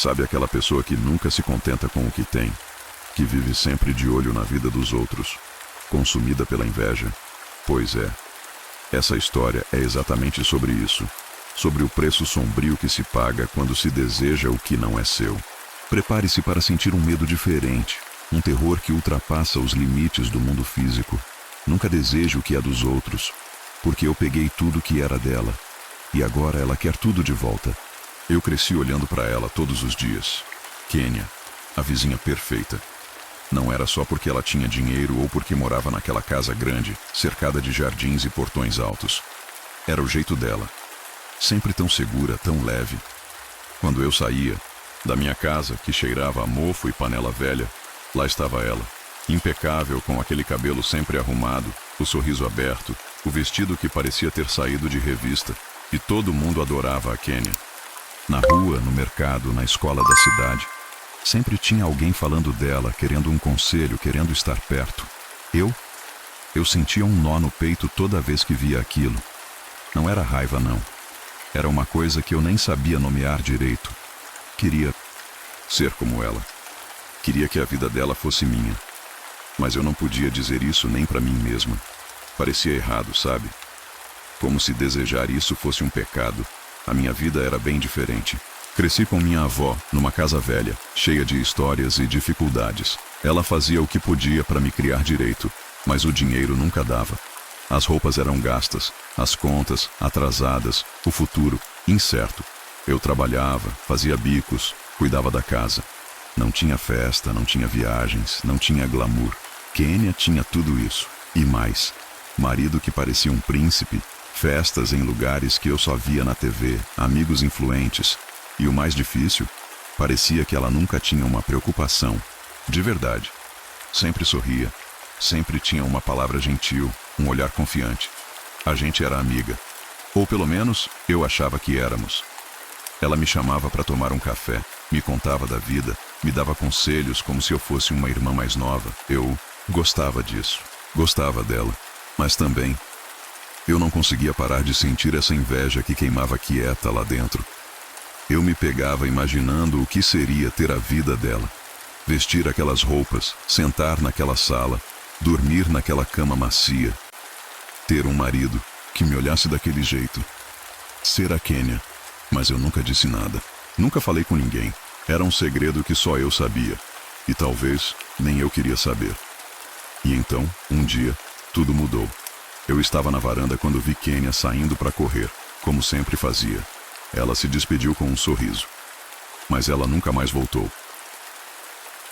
Sabe aquela pessoa que nunca se contenta com o que tem, que vive sempre de olho na vida dos outros, consumida pela inveja? Pois é, essa história é exatamente sobre isso, sobre o preço sombrio que se paga quando se deseja o que não é seu. Prepare-se para sentir um medo diferente, um terror que ultrapassa os limites do mundo físico. Nunca deseje o que é dos outros, porque eu peguei tudo que era dela, e agora ela quer tudo de volta. Eu cresci olhando para ela todos os dias. Kênia, a vizinha perfeita. Não era só porque ela tinha dinheiro ou porque morava naquela casa grande, cercada de jardins e portões altos. Era o jeito dela. Sempre tão segura, tão leve. Quando eu saía da minha casa, que cheirava a mofo e panela velha, lá estava ela, impecável, com aquele cabelo sempre arrumado, o sorriso aberto, o vestido que parecia ter saído de revista, e todo mundo adorava a Kênia. Na rua, no mercado, na escola da cidade, sempre tinha alguém falando dela, querendo um conselho, querendo estar perto. Eu sentia um nó no peito toda vez que via aquilo. Não era raiva, não. Era uma coisa que eu nem sabia nomear direito. Queria ser como ela. Queria que a vida dela fosse minha. Mas eu não podia dizer isso nem para mim mesma. Parecia errado, sabe? Como se desejar isso fosse um pecado. A minha vida era bem diferente. Cresci com minha avó, numa casa velha, cheia de histórias e dificuldades. Ela fazia o que podia para me criar direito, mas o dinheiro nunca dava. As roupas eram gastas, as contas atrasadas, o futuro incerto. Eu trabalhava, fazia bicos, cuidava da casa. Não tinha festa, não tinha viagens, não tinha glamour. Kênia tinha tudo isso, e mais. Marido que parecia um príncipe, festas em lugares que eu só via na TV, amigos influentes. E o mais difícil, parecia que ela nunca tinha uma preocupação, de verdade. Sempre sorria, sempre tinha uma palavra gentil, um olhar confiante. A gente era amiga, ou pelo menos eu achava que éramos. Ela me chamava para tomar um café, me contava da vida, me dava conselhos como se eu fosse uma irmã mais nova. Eu gostava disso, gostava dela, mas também eu não conseguia parar de sentir essa inveja que queimava quieta lá dentro. Eu me pegava imaginando o que seria ter a vida dela. Vestir aquelas roupas, sentar naquela sala, dormir naquela cama macia. Ter um marido que me olhasse daquele jeito. Ser a Kênia. Mas eu nunca disse nada. Nunca falei com ninguém. Era um segredo que só eu sabia. E talvez nem eu queria saber. E então, um dia, tudo mudou. Eu estava na varanda quando vi Kênia saindo para correr, como sempre fazia. Ela se despediu com um sorriso. Mas ela nunca mais voltou.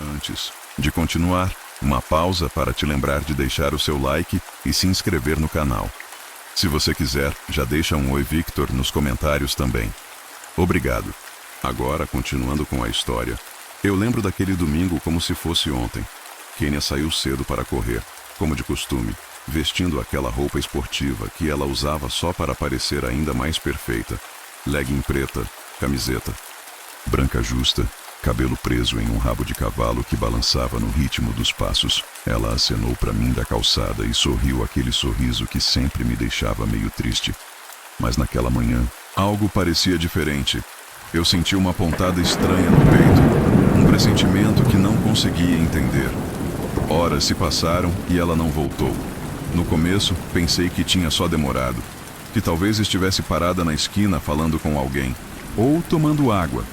Antes de continuar, uma pausa para te lembrar de deixar o seu like e se inscrever no canal. Se você quiser, já deixa um Oi Victor nos comentários também. Obrigado. Agora, continuando com a história, eu lembro daquele domingo como se fosse ontem. Kênia saiu cedo para correr, como de costume, vestindo aquela roupa esportiva que ela usava só para parecer ainda mais perfeita. Legging preta, camiseta branca justa, cabelo preso em um rabo de cavalo que balançava no ritmo dos passos. Ela acenou para mim da calçada e sorriu aquele sorriso que sempre me deixava meio triste. Mas naquela manhã, algo parecia diferente. Eu senti uma pontada estranha no peito, um pressentimento que não conseguia entender. Horas se passaram e ela não voltou. No começo, pensei que tinha só demorado, que talvez estivesse parada na esquina falando com alguém, ou tomando água.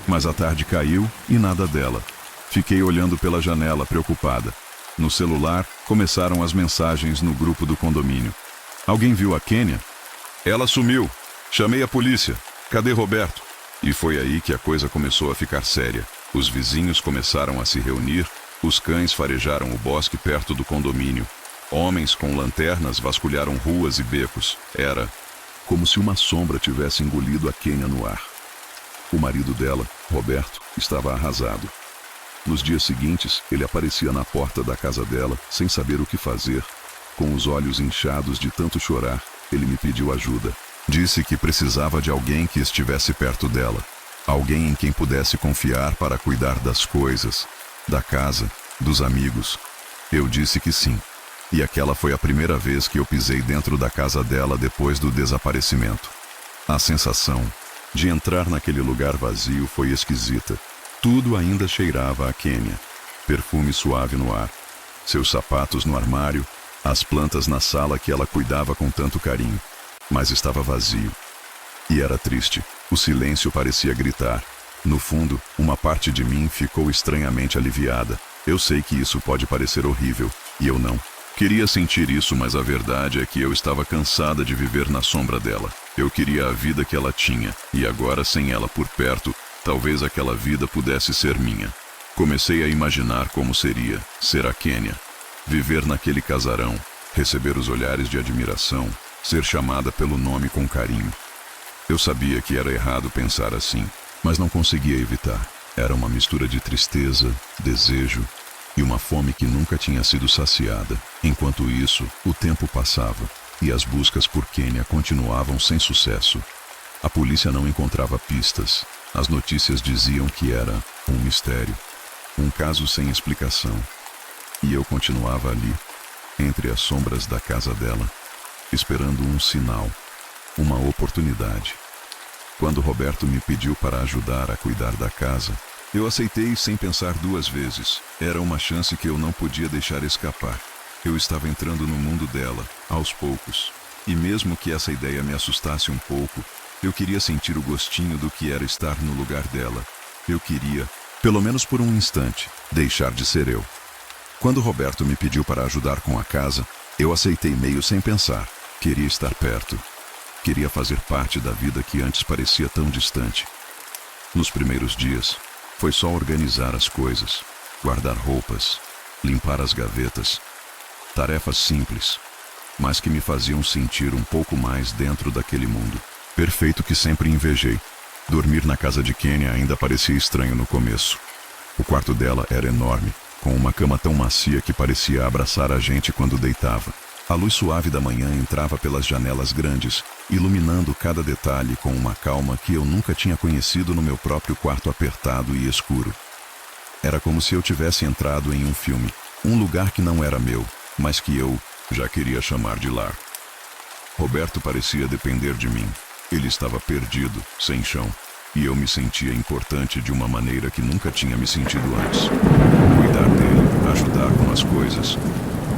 Mas a tarde caiu e nada dela. Fiquei olhando pela janela, preocupada. No celular, começaram as mensagens no grupo do condomínio. Alguém viu a Kênia? Ela sumiu. Chamei a polícia. Cadê Roberto? E foi aí que a coisa começou a ficar séria. Os vizinhos começaram a se reunir, os cães farejaram o bosque perto do condomínio. Homens com lanternas vasculharam ruas e becos. Era como se uma sombra tivesse engolido a Kênia no ar. O marido dela, Roberto, estava arrasado. Nos dias seguintes, ele aparecia na porta da casa dela, sem saber o que fazer. Com os olhos inchados de tanto chorar, ele me pediu ajuda. Disse que precisava de alguém que estivesse perto dela. Alguém em quem pudesse confiar para cuidar das coisas, da casa, dos amigos. Eu disse que sim. E aquela foi a primeira vez que eu pisei dentro da casa dela depois do desaparecimento. A sensação de entrar naquele lugar vazio foi esquisita. Tudo ainda cheirava a Kenya. Perfume suave no ar. Seus sapatos no armário, as plantas na sala que ela cuidava com tanto carinho. Mas estava vazio. E era triste. O silêncio parecia gritar. No fundo, uma parte de mim ficou estranhamente aliviada. Eu sei que isso pode parecer horrível, e eu não. Queria sentir isso, mas a verdade é que eu estava cansada de viver na sombra dela. Eu queria a vida que ela tinha, e agora, sem ela por perto, talvez aquela vida pudesse ser minha. Comecei a imaginar como seria ser a Kenya. Viver naquele casarão, receber os olhares de admiração, ser chamada pelo nome com carinho. Eu sabia que era errado pensar assim, mas não conseguia evitar. Era uma mistura de tristeza, desejo e uma fome que nunca tinha sido saciada. Enquanto isso, o tempo passava e as buscas por Kenya continuavam sem sucesso. A polícia não encontrava pistas. As notícias diziam que era um mistério, um caso sem explicação. E eu continuava ali, entre as sombras da casa dela, esperando um sinal, uma oportunidade. Quando Roberto me pediu para ajudar a cuidar da casa, eu aceitei sem pensar duas vezes. Era uma chance que eu não podia deixar escapar. Eu estava entrando no mundo dela, aos poucos. E mesmo que essa ideia me assustasse um pouco, eu queria sentir o gostinho do que era estar no lugar dela. Eu queria, pelo menos por um instante, deixar de ser eu. Quando Roberto me pediu para ajudar com a casa, eu aceitei meio sem pensar. Queria estar perto. Queria fazer parte da vida que antes parecia tão distante. Nos primeiros dias, foi só organizar as coisas, guardar roupas, limpar as gavetas. Tarefas simples, mas que me faziam sentir um pouco mais dentro daquele mundo perfeito que sempre invejei. Dormir na casa de Kenya ainda parecia estranho no começo. O quarto dela era enorme, com uma cama tão macia que parecia abraçar a gente quando deitava. A luz suave da manhã entrava pelas janelas grandes, iluminando cada detalhe com uma calma que eu nunca tinha conhecido no meu próprio quarto apertado e escuro. Era como se eu tivesse entrado em um filme, um lugar que não era meu, mas que eu já queria chamar de lar. Roberto parecia depender de mim. Ele estava perdido, sem chão, e eu me sentia importante de uma maneira que nunca tinha me sentido antes. Cuidar dele, ajudar com as coisas,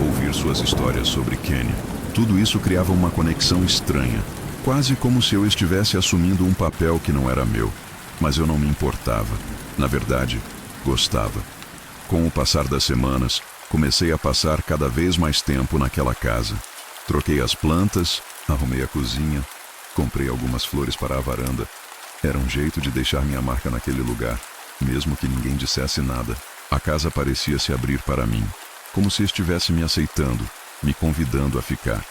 ouvir suas histórias sobre Kenya, tudo isso criava uma conexão estranha, quase como se eu estivesse assumindo um papel que não era meu. Mas eu não me importava. Na verdade, gostava. Com o passar das semanas, comecei a passar cada vez mais tempo naquela casa. Troquei as plantas, arrumei a cozinha, comprei algumas flores para a varanda. Era um jeito de deixar minha marca naquele lugar, mesmo que ninguém dissesse nada. A casa parecia se abrir para mim, como se estivesse me aceitando, me convidando a ficar.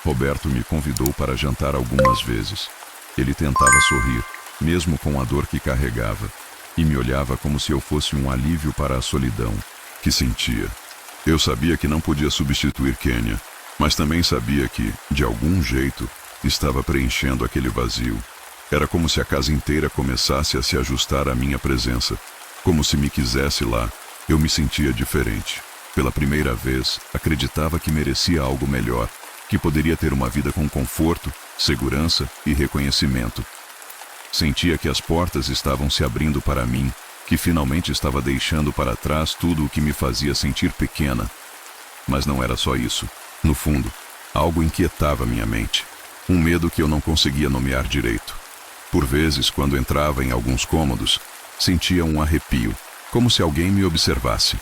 Roberto me convidou para jantar algumas vezes. Ele tentava sorrir, mesmo com a dor que carregava, e me olhava como se eu fosse um alívio para a solidão que sentia. Eu sabia que não podia substituir Kenya, mas também sabia que, de algum jeito, estava preenchendo aquele vazio. Era como se a casa inteira começasse a se ajustar à minha presença, como se me quisesse lá. Eu me sentia diferente. Pela primeira vez, acreditava que merecia algo melhor, que poderia ter uma vida com conforto, segurança e reconhecimento. Sentia que as portas estavam se abrindo para mim, que finalmente estava deixando para trás tudo o que me fazia sentir pequena. Mas não era só isso. No fundo, algo inquietava minha mente. Um medo que eu não conseguia nomear direito. Por vezes, quando entrava em alguns cômodos, sentia um arrepio, como se alguém me observasse.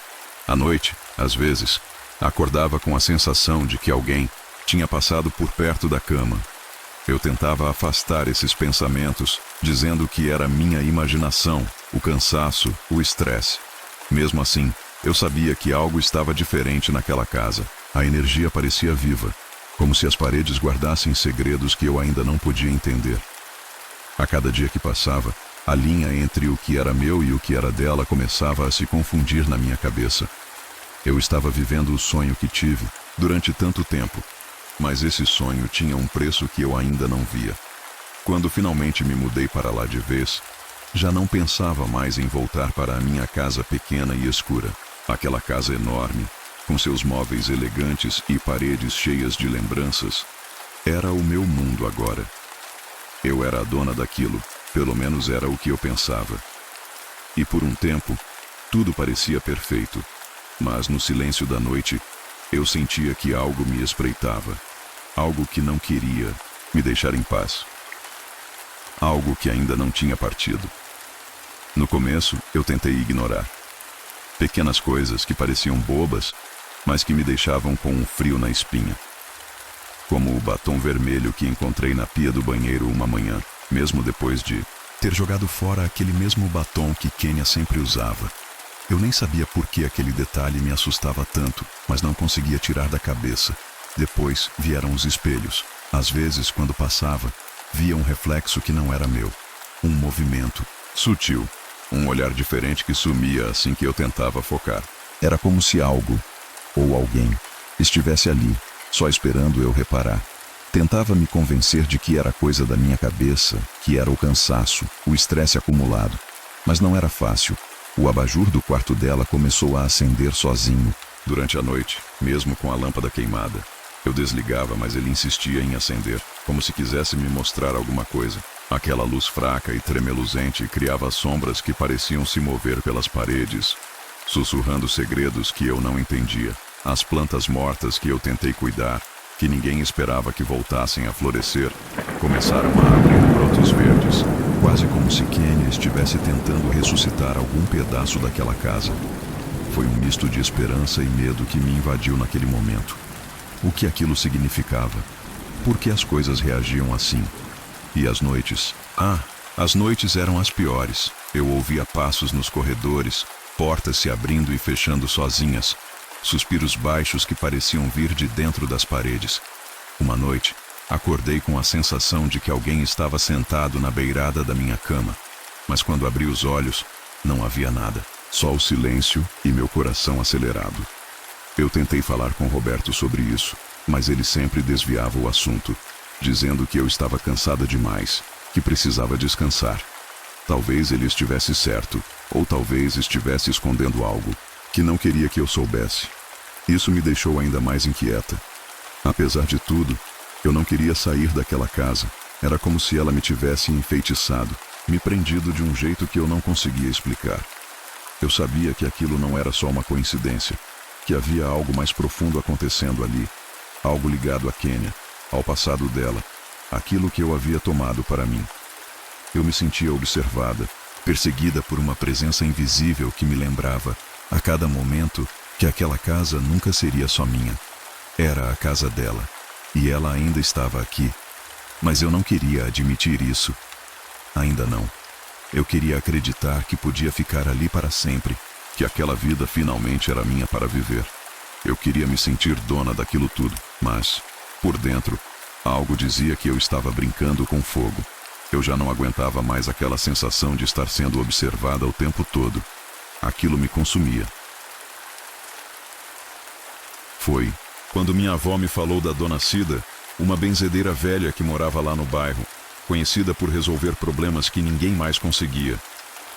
À noite, às vezes, acordava com a sensação de que alguém tinha passado por perto da cama. Eu tentava afastar esses pensamentos, dizendo que era minha imaginação, o cansaço, o estresse. Mesmo assim, eu sabia que algo estava diferente naquela casa. A energia parecia viva, como se as paredes guardassem segredos que eu ainda não podia entender. A cada dia que passava, a linha entre o que era meu e o que era dela começava a se confundir na minha cabeça. Eu estava vivendo o sonho que tive durante tanto tempo, mas esse sonho tinha um preço que eu ainda não via. Quando finalmente me mudei para lá de vez, já não pensava mais em voltar para a minha casa pequena e escura. Aquela casa enorme, com seus móveis elegantes e paredes cheias de lembranças, era o meu mundo agora. Eu era a dona daquilo, pelo menos era o que eu pensava. E por um tempo, tudo parecia perfeito. Mas no silêncio da noite, eu sentia que algo me espreitava. Algo que não queria me deixar em paz. Algo que ainda não tinha partido. No começo, eu tentei ignorar. Pequenas coisas que pareciam bobas, mas que me deixavam com um frio na espinha. Como o batom vermelho que encontrei na pia do banheiro uma manhã, mesmo depois de ter jogado fora aquele mesmo batom que Kenya sempre usava. Eu nem sabia por que aquele detalhe me assustava tanto, mas não conseguia tirar da cabeça. Depois vieram os espelhos. Às vezes, quando passava, via um reflexo que não era meu. Um movimento sutil, um olhar diferente que sumia assim que eu tentava focar. Era como se algo, ou alguém, estivesse ali, só esperando eu reparar. Tentava me convencer de que era coisa da minha cabeça, que era o cansaço, o estresse acumulado. Mas não era fácil. O abajur do quarto dela começou a acender sozinho. Durante a noite, mesmo com a lâmpada queimada, eu desligava, mas ele insistia em acender, como se quisesse me mostrar alguma coisa. Aquela luz fraca e tremeluzente criava sombras que pareciam se mover pelas paredes, sussurrando segredos que eu não entendia. As plantas mortas que eu tentei cuidar, que ninguém esperava que voltassem a florescer, começaram a abrir brotos verdes, quase como se Kenya estivesse tentando ressuscitar algum pedaço daquela casa. Foi um misto de esperança e medo que me invadiu naquele momento. O que aquilo significava? Por que as coisas reagiam assim? E as noites? As noites eram as piores. Eu ouvia passos nos corredores, portas se abrindo e fechando sozinhas, suspiros baixos que pareciam vir de dentro das paredes. Uma noite, acordei com a sensação de que alguém estava sentado na beirada da minha cama, mas quando abri os olhos, não havia nada, só o silêncio e meu coração acelerado. Eu tentei falar com Roberto sobre isso, mas ele sempre desviava o assunto, dizendo que eu estava cansada demais, que precisava descansar. Talvez ele estivesse certo, ou talvez estivesse escondendo algo que não queria que eu soubesse. Isso me deixou ainda mais inquieta. Apesar de tudo, eu não queria sair daquela casa. Era como se ela me tivesse enfeitiçado, me prendido de um jeito que eu não conseguia explicar. Eu sabia que aquilo não era só uma coincidência, que havia algo mais profundo acontecendo ali, algo ligado a Kenya, ao passado dela, aquilo que eu havia tomado para mim. Eu me sentia observada, perseguida por uma presença invisível que me lembrava, a cada momento, que aquela casa nunca seria só minha. Era a casa dela, e ela ainda estava aqui. Mas eu não queria admitir isso. Ainda não. Eu queria acreditar que podia ficar ali para sempre, que aquela vida finalmente era minha para viver. Eu queria me sentir dona daquilo tudo, mas, por dentro, algo dizia que eu estava brincando com fogo. Eu já não aguentava mais aquela sensação de estar sendo observada o tempo todo. Aquilo me consumia. Foi quando minha avó me falou da Dona Cida, uma benzedeira velha que morava lá no bairro, conhecida por resolver problemas que ninguém mais conseguia.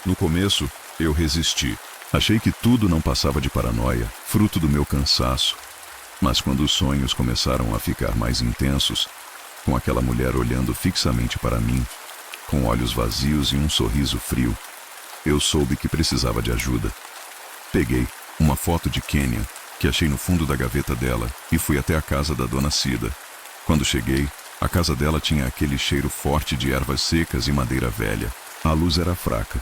No começo, eu resisti. Achei que tudo não passava de paranoia, fruto do meu cansaço. Mas quando os sonhos começaram a ficar mais intensos, com aquela mulher olhando fixamente para mim, com olhos vazios e um sorriso frio, eu soube que precisava de ajuda. Peguei uma foto de Kenya, que achei no fundo da gaveta dela, e fui até a casa da Dona Cida. Quando cheguei, a casa dela tinha aquele cheiro forte de ervas secas e madeira velha. A luz era fraca,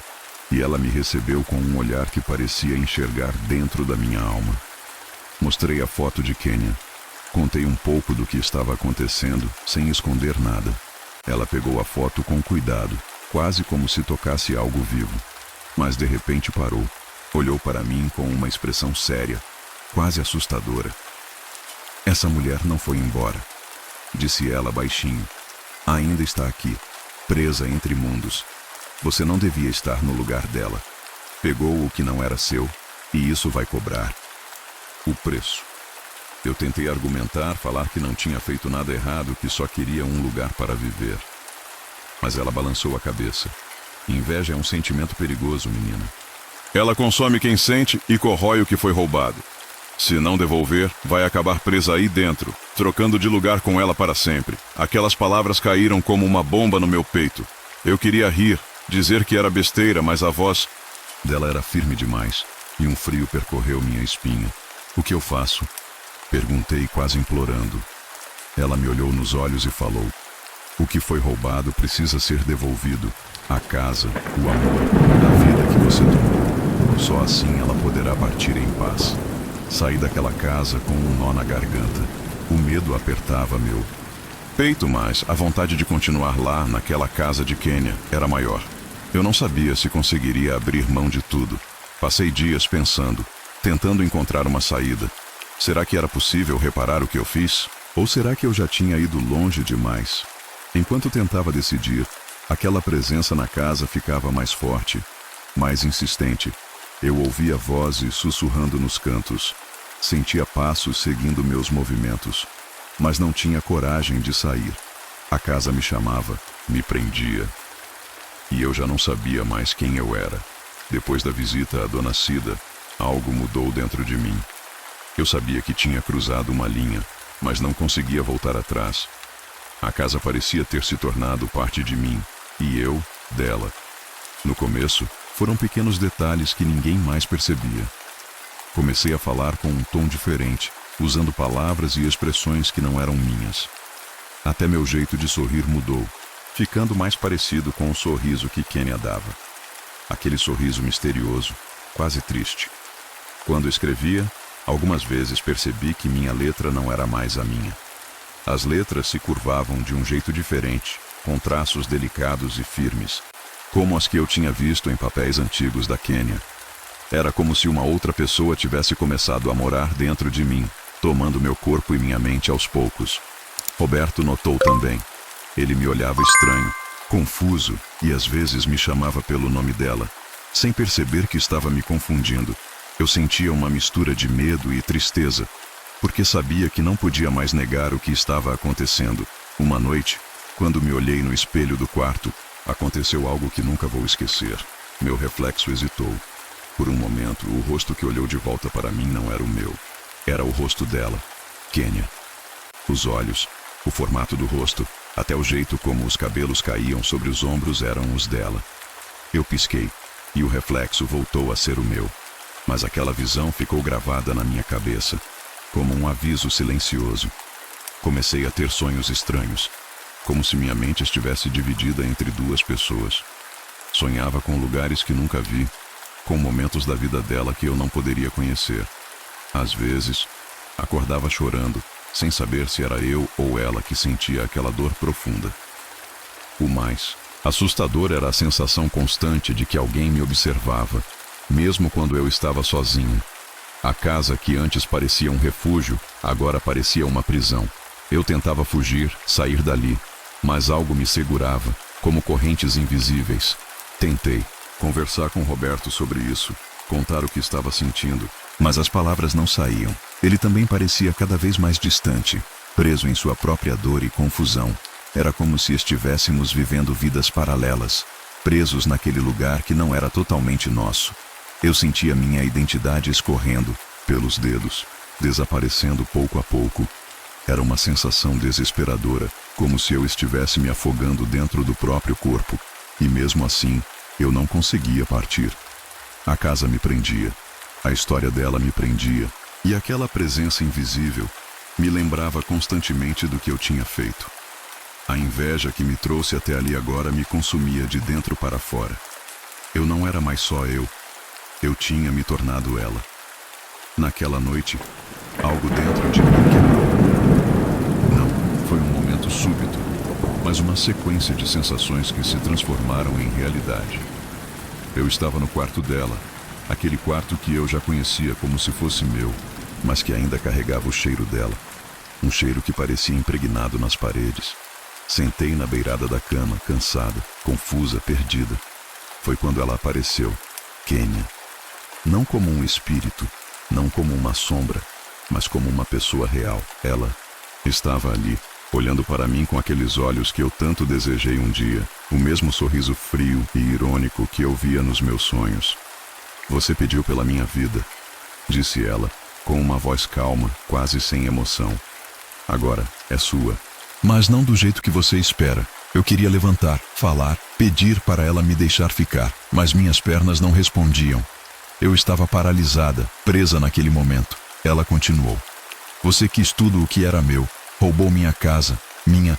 e ela me recebeu com um olhar que parecia enxergar dentro da minha alma. Mostrei a foto de Kenya. Contei um pouco do que estava acontecendo, sem esconder nada. Ela pegou a foto com cuidado, quase como se tocasse algo vivo. Mas de repente parou. Olhou para mim com uma expressão séria, quase assustadora. Essa mulher não foi embora, disse ela baixinho. Ainda está aqui, presa entre mundos. Você não devia estar no lugar dela. Pegou o que não era seu, e isso vai cobrar o preço. Eu tentei argumentar, falar que não tinha feito nada errado, que só queria um lugar para viver. Mas ela balançou a cabeça. Inveja é um sentimento perigoso, menina. Ela consome quem sente e corrói o que foi roubado. Se não devolver, vai acabar presa aí dentro, trocando de lugar com ela para sempre. Aquelas palavras caíram como uma bomba no meu peito. Eu queria rir, dizer que era besteira, mas a voz dela era firme demais, e um frio percorreu minha espinha. O que eu faço? Perguntei, quase implorando. Ela me olhou nos olhos e falou: o que foi roubado precisa ser devolvido. A casa, o amor, a vida que você tomou. Só assim ela poderá partir em paz. Saí daquela casa com um nó na garganta. O medo apertava meu peito, mas a vontade de continuar lá, naquela casa de Quênia, era maior. Eu não sabia se conseguiria abrir mão de tudo. Passei dias pensando, tentando encontrar uma saída. Será que era possível reparar o que eu fiz? Ou será que eu já tinha ido longe demais? Enquanto tentava decidir, aquela presença na casa ficava mais forte, mais insistente. Eu ouvia vozes sussurrando nos cantos. Sentia passos seguindo meus movimentos, mas não tinha coragem de sair. A casa me chamava, me prendia. E eu já não sabia mais quem eu era. Depois da visita à Dona Cida, algo mudou dentro de mim. Eu sabia que tinha cruzado uma linha, mas não conseguia voltar atrás. A casa parecia ter se tornado parte de mim, e eu, dela. No começo, foram pequenos detalhes que ninguém mais percebia. Comecei a falar com um tom diferente, usando palavras e expressões que não eram minhas. Até meu jeito de sorrir mudou, ficando mais parecido com o sorriso que Quênia dava. Aquele sorriso misterioso, quase triste. Quando escrevia, algumas vezes percebi que minha letra não era mais a minha. As letras se curvavam de um jeito diferente, com traços delicados e firmes, como as que eu tinha visto em papéis antigos da Quênia. Era como se uma outra pessoa tivesse começado a morar dentro de mim, tomando meu corpo e minha mente aos poucos. Roberto notou também. Ele me olhava estranho, confuso, e às vezes me chamava pelo nome dela, sem perceber que estava me confundindo. Eu sentia uma mistura de medo e tristeza, porque sabia que não podia mais negar o que estava acontecendo. Uma noite, quando me olhei no espelho do quarto, aconteceu algo que nunca vou esquecer. Meu reflexo hesitou. Por um momento, o rosto que olhou de volta para mim não era o meu. Era o rosto dela, Quênia. Os olhos, o formato do rosto, até o jeito como os cabelos caíam sobre os ombros eram os dela. Eu pisquei, e o reflexo voltou a ser o meu. Mas aquela visão ficou gravada na minha cabeça, como um aviso silencioso. Comecei a ter sonhos estranhos, como se minha mente estivesse dividida entre duas pessoas. Sonhava com lugares que nunca vi, com momentos da vida dela que eu não poderia conhecer. Às vezes, acordava chorando, sem saber se era eu ou ela que sentia aquela dor profunda. O mais assustador era a sensação constante de que alguém me observava, mesmo quando eu estava sozinho. A casa que antes parecia um refúgio, agora parecia uma prisão. Eu tentava fugir, sair dali, mas algo me segurava, como correntes invisíveis. Tentei conversar com Roberto sobre isso, contar o que estava sentindo, mas as palavras não saíam. Ele também parecia cada vez mais distante, preso em sua própria dor e confusão. Era como se estivéssemos vivendo vidas paralelas, presos naquele lugar que não era totalmente nosso. Eu sentia minha identidade escorrendo pelos dedos, desaparecendo pouco a pouco. Era uma sensação desesperadora, como se eu estivesse me afogando dentro do próprio corpo. E mesmo assim, eu não conseguia partir. A casa me prendia, a história dela me prendia, e aquela presença invisível me lembrava constantemente do que eu tinha feito. A inveja que me trouxe até ali agora me consumia de dentro para fora. Eu não era mais só eu tinha me tornado ela. Naquela noite, algo dentro de mim quebrou. Não, foi um momento súbito, mas uma sequência de sensações que se transformaram em realidade. Eu estava no quarto dela, aquele quarto que eu já conhecia como se fosse meu, mas que ainda carregava o cheiro dela, um cheiro que parecia impregnado nas paredes. Sentei na beirada da cama, cansada, confusa, perdida. Foi quando ela apareceu, Quênia. Não como um espírito, não como uma sombra, mas como uma pessoa real. Ela estava ali, olhando para mim com aqueles olhos que eu tanto desejei um dia, o mesmo sorriso frio e irônico que eu via nos meus sonhos. Você pediu pela minha vida, disse ela, com uma voz calma, quase sem emoção. Agora, é sua. Mas não do jeito que você espera. Eu queria levantar, falar, pedir para ela me deixar ficar, mas minhas pernas não respondiam. Eu estava paralisada, presa naquele momento. Ela continuou. Você quis tudo o que era meu, roubou minha casa, minha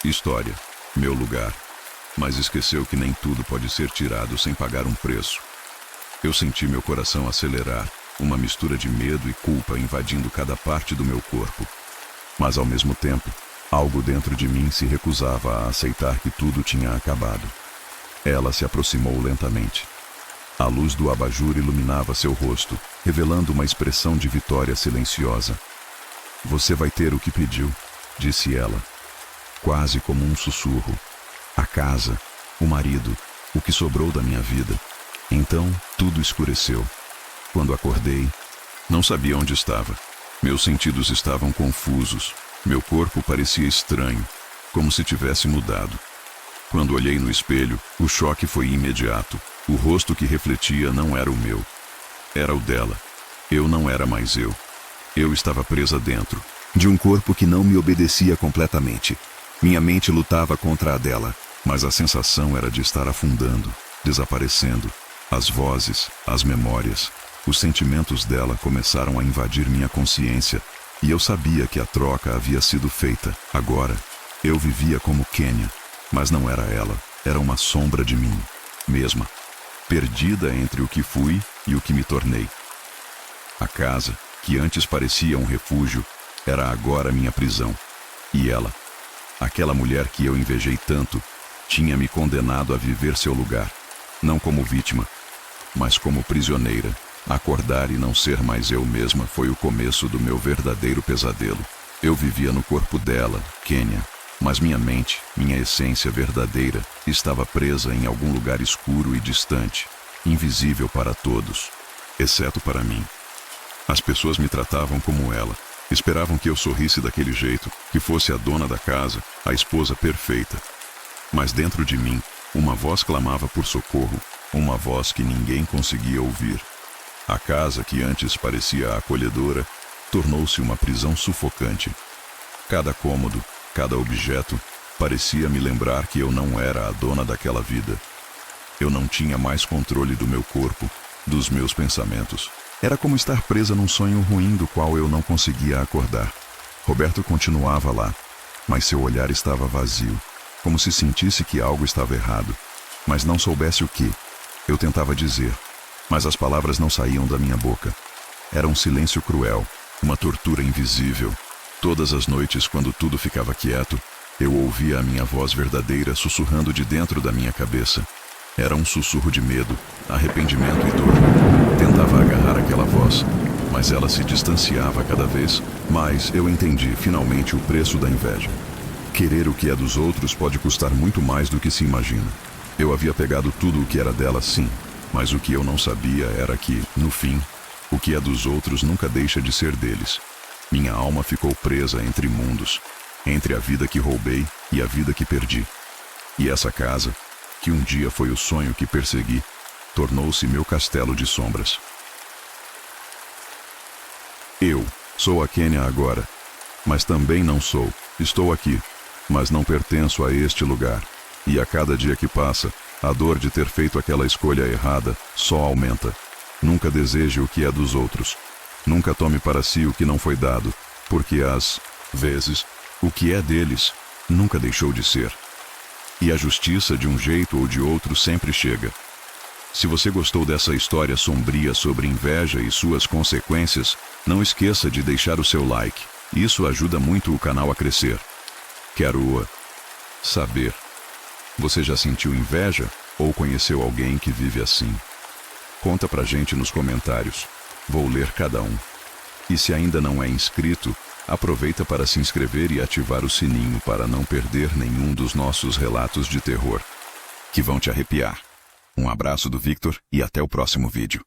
história, meu lugar. Mas esqueceu que nem tudo pode ser tirado sem pagar um preço. Eu senti meu coração acelerar, uma mistura de medo e culpa invadindo cada parte do meu corpo. Mas ao mesmo tempo, algo dentro de mim se recusava a aceitar que tudo tinha acabado. Ela se aproximou lentamente. A luz do abajur iluminava seu rosto, revelando uma expressão de vitória silenciosa. Você vai ter o que pediu, disse ela, quase como um sussurro. A casa, o marido, o que sobrou da minha vida. Então, tudo escureceu. Quando acordei, não sabia onde estava. Meus sentidos estavam confusos. Meu corpo parecia estranho, como se tivesse mudado. Quando olhei no espelho, o choque foi imediato. O rosto que refletia não era o meu. Era o dela. Eu não era mais eu. Eu estava presa dentro de um corpo que não me obedecia completamente. Minha mente lutava contra a dela, mas a sensação era de estar afundando, desaparecendo. As vozes, as memórias, os sentimentos dela começaram a invadir minha consciência, e eu sabia que a troca havia sido feita. Agora, eu vivia como Kenya, mas não era ela, era uma sombra de mim mesma, perdida entre o que fui e o que me tornei. A casa, que antes parecia um refúgio, era agora minha prisão. E ela, aquela mulher que eu invejei tanto, tinha me condenado a viver seu lugar, não como vítima, mas como prisioneira. Acordar e não ser mais eu mesma foi o começo do meu verdadeiro pesadelo. Eu vivia no corpo dela, Kenya, mas minha mente, minha essência verdadeira, estava presa em algum lugar escuro e distante, invisível para todos, exceto para mim. As pessoas me tratavam como ela, esperavam que eu sorrisse daquele jeito, que fosse a dona da casa, a esposa perfeita. Mas dentro de mim, uma voz clamava por socorro, uma voz que ninguém conseguia ouvir. A casa que antes parecia acolhedora, tornou-se uma prisão sufocante. Cada cômodo, cada objeto, parecia me lembrar que eu não era a dona daquela vida. Eu não tinha mais controle do meu corpo, dos meus pensamentos. Era como estar presa num sonho ruim do qual eu não conseguia acordar. Roberto continuava lá, mas seu olhar estava vazio, como se sentisse que algo estava errado, mas não soubesse o que. Eu tentava dizer, mas as palavras não saíam da minha boca. Era um silêncio cruel, uma tortura invisível. Todas as noites, quando tudo ficava quieto, eu ouvia a minha voz verdadeira sussurrando de dentro da minha cabeça. Era um sussurro de medo, arrependimento e dor. Tentava agarrar aquela voz, mas ela se distanciava cada vez mais. Eu entendi, finalmente, o preço da inveja. Querer o que é dos outros pode custar muito mais do que se imagina. Eu havia pegado tudo o que era dela, sim, mas o que eu não sabia era que, no fim, o que é dos outros nunca deixa de ser deles. Minha alma ficou presa entre mundos, entre a vida que roubei e a vida que perdi. E essa casa, que um dia foi o sonho que persegui, tornou-se meu castelo de sombras. Eu sou a Kenya agora, mas também não sou. Estou aqui, mas não pertenço a este lugar. E a cada dia que passa, a dor de ter feito aquela escolha errada só aumenta. Nunca deseje o que é dos outros. Nunca tome para si o que não foi dado, porque às vezes, o que é deles nunca deixou de ser. E a justiça, de um jeito ou de outro, sempre chega. Se você gostou dessa história sombria sobre inveja e suas consequências, não esqueça de deixar o seu like. Isso ajuda muito o canal a crescer. Quero saber. Você já sentiu inveja ou conheceu alguém que vive assim? Conta pra gente nos comentários. Vou ler cada um. E se ainda não é inscrito, aproveita para se inscrever e ativar o sininho para não perder nenhum dos nossos relatos de terror, que vão te arrepiar. Um abraço do Victor e até o próximo vídeo.